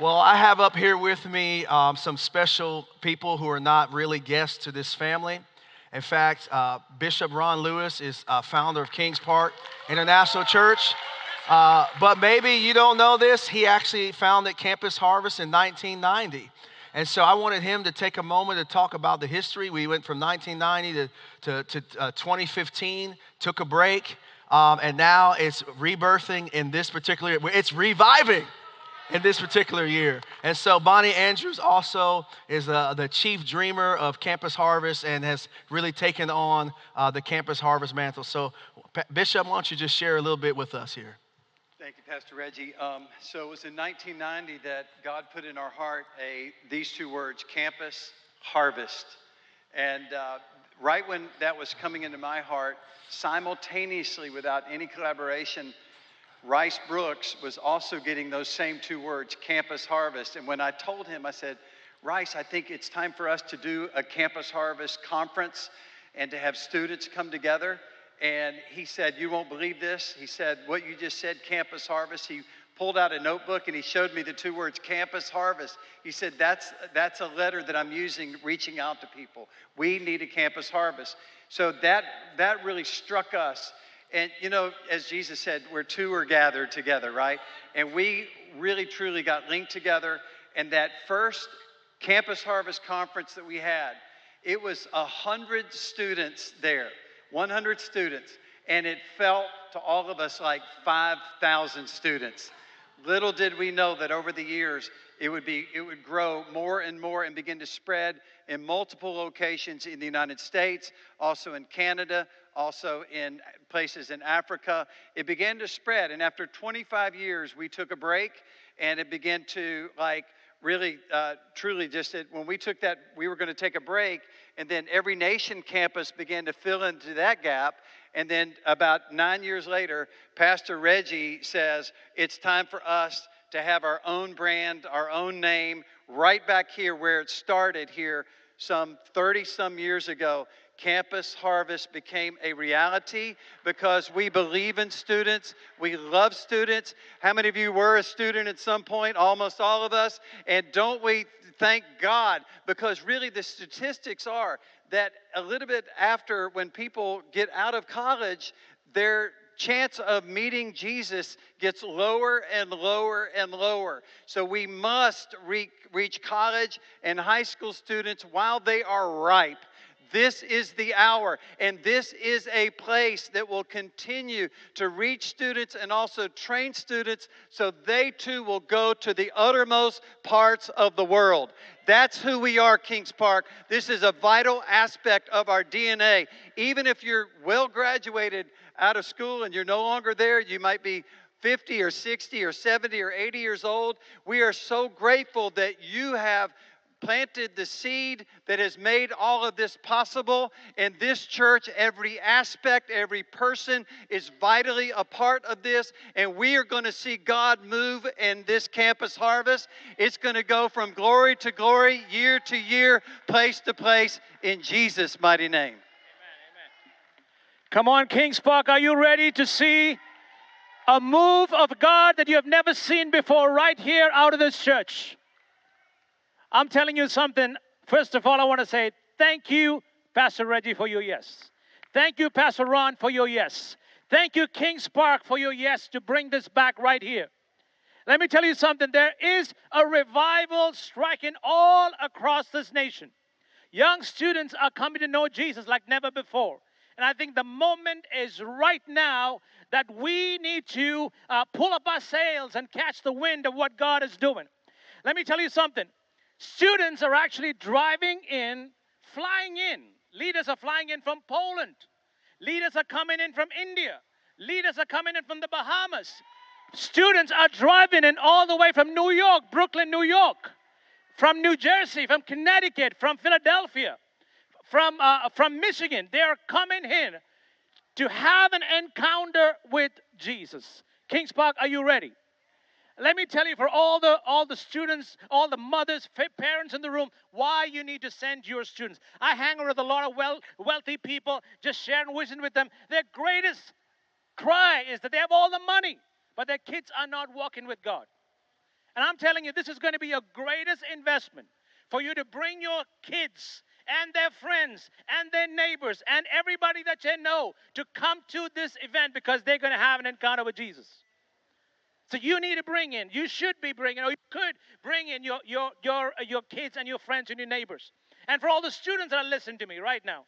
Well, I have up here with me some special people who are not really guests to this family. In fact, Bishop Ron Lewis is founder of Kings Park International Church. But maybe you don't know this. He actually founded Campus Harvest in 1990. And so I wanted him to take a moment to talk about the history. We went from 1990 to 2015, took a break, and now it's rebirthing in this particular, it's reviving in this particular year. And so Bonny Andrews also is the chief dreamer of Campus Harvest and has really taken on the Campus Harvest mantle. So Bishop, why don't you just share a little bit with us here? Thank you, Pastor Reggie. So it was in 1990 that God put in our heart these two words, Campus Harvest. And right when that was coming into my heart, simultaneously, without any collaboration, Rice Brooks was also getting those same two words, Campus Harvest. And when I told him, I said, Rice, I think it's time for us to do a Campus Harvest conference and to have students come together. And he said, you won't believe this. He said, what you just said, Campus Harvest. He pulled out a notebook and he showed me the two words, Campus Harvest. He said, that's a letter that I'm using, reaching out to people. We need a Campus Harvest. So that really struck us. And, you know, as Jesus said, where two are gathered together, right? And we really, truly got linked together. And that first Campus Harvest conference that we had, it was 100 students there, 100 students. And it felt to all of us like 5,000 students. Little did we know that over the years, it would grow more and more and begin to spread in multiple locations in the United States, also in Canada, also in places in Africa. It began to spread, and after 25 years, we took a break, and it began to really, truly when we took that, we were going to take a break, and then every nation campus began to fill into that gap. And then about 9 years later, Pastor Reggie says, it's time for us to have our own brand, our own name, right back here where it started here some 30-some years ago. Campus Harvest became a reality because we believe in students. We love students. How many of you were a student at some point? Almost all of us. And don't we thank God? Because really the statistics are that a little bit after, when people get out of college, their chance of meeting Jesus gets lower and lower and lower. So we must reach college and high school students while they are ripe. This is the hour, and this is a place that will continue to reach students and also train students so they too will go to the uttermost parts of the world. That's who we are, Kings Park. This is a vital aspect of our DNA. Even if you're well graduated out of school and you're no longer there, you might be 50 or 60 or 70 or 80 years old. We are so grateful that you have planted the seed that has made all of this possible. In this church, every aspect, every person is vitally a part of this, and we are going to see God move in this Campus Harvest. It's going to go from glory to glory, year to year, place to place, in Jesus' mighty name. Amen. Come on, Kings Park, are you ready to see a move of God that you have never seen before right here out of this church? I'm telling you something. First of all, I want to say thank you, Pastor Reggie, for your yes. Thank you, Pastor Ron, for your yes. Thank you, Kings Park, for your yes to bring this back right here. Let me tell you something. There is a revival striking all across this nation. Young students are coming to know Jesus like never before. And I think the moment is right now that we need to pull up our sails and catch the wind of what God is doing. Let me tell you something. Students are actually driving in, flying in. Leaders are flying in from Poland. Leaders are coming in from India. Leaders are coming in from the Bahamas. Students are driving in all the way from New York, Brooklyn, New York, from New Jersey, from Connecticut, from Philadelphia, from Michigan. They are coming in to have an encounter with Jesus. Kings Park, are you ready? Let me tell you, for all the students, all the mothers, parents in the room, why you need to send your students. I hang around with a lot of wealthy people, just sharing vision with them. Their greatest cry is that they have all the money, but their kids are not walking with God. And I'm telling you, this is going to be your greatest investment for you to bring your kids and their friends and their neighbors and everybody that you know to come to this event because they're going to have an encounter with Jesus. So you need to bring in, you should be bringing, or you could bring in your kids and your friends and your neighbors. And for all the students that are listening to me right now,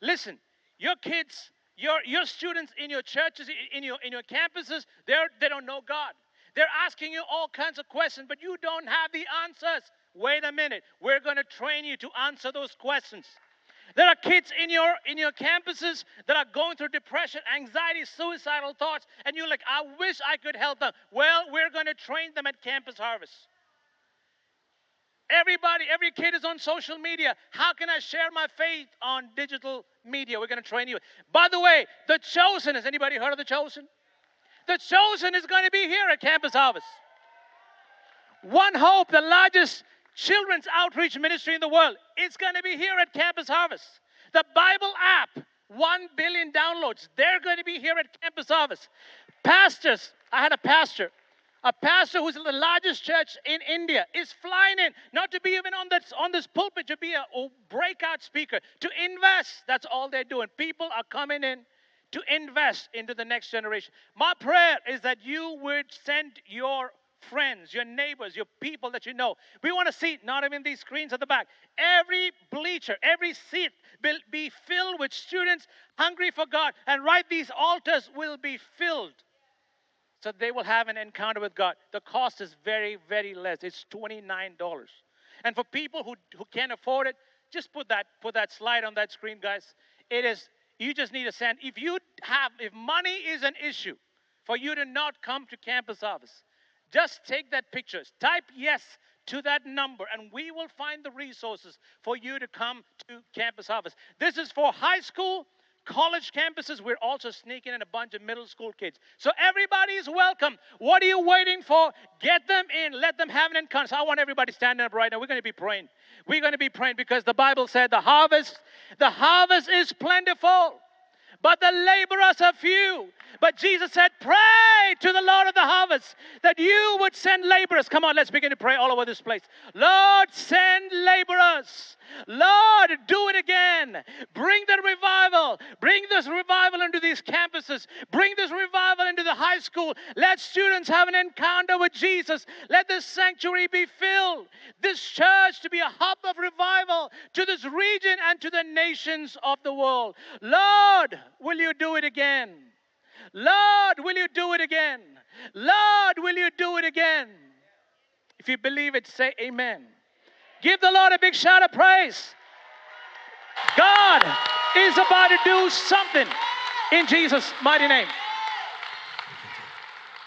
listen, your kids, your students in your churches, in your campuses, they don't know God. They're asking you all kinds of questions, but you don't have the answers. Wait a minute. We're going to train you to answer those questions. There are kids in your campuses that are going through depression, anxiety, suicidal thoughts, and you're like, I wish I could help them. Well, we're going to train them at Campus Harvest. Every kid is on social media. How can I share my faith on digital media? We're going to train you. By the way, The Chosen, has anybody heard of The Chosen? The Chosen is going to be here at Campus Harvest. One Hope, the largest children's outreach ministry in the world, is going to be here at Campus Harvest. The Bible app, 1 billion downloads, they're going to be here at Campus Harvest. Pastors, I had a pastor who's in the largest church in India, is flying in, not to be even on this pulpit, to be a breakout speaker, to invest. That's all they're doing. People are coming in to invest into the next generation. My prayer is that you would send your friends, your neighbors, your people that you know. We want to see, not even these screens at the back, every bleacher, every seat will be filled with students hungry for God. And these altars will be filled so they will have an encounter with God. The cost is very, very less. It's $29. And for people who can't afford it, just put that slide on that screen, guys. You just need to send. If money is an issue for you to not come to Campus Harvest, just take that picture. Type yes to that number, and we will find the resources for you to come to Campus Harvest. This is for high school, college campuses. We're also sneaking in a bunch of middle school kids. So everybody is welcome. What are you waiting for? Get them in. Let them have an encounter. So I want everybody standing up right now. We're going to be praying. We're going to be praying because the Bible said the harvest is plentiful, but the laborers are few. But Jesus said, pray to the Lord of the harvest that you would send laborers. Come on, let's begin to pray all over this place. Lord, send laborers. Lord, do it again. Bring the revival. Bring this revival into these campuses. Bring this revival into the high school. Let students have an encounter with Jesus. Let this sanctuary be filled. This church to be a hub of revival to this region and to the nations of the world. Lord, will you do it again? Lord, will you do it again? Lord, will you do it again? If you believe it, say amen. Give the Lord a big shout of praise. God is about to do something in Jesus' mighty name.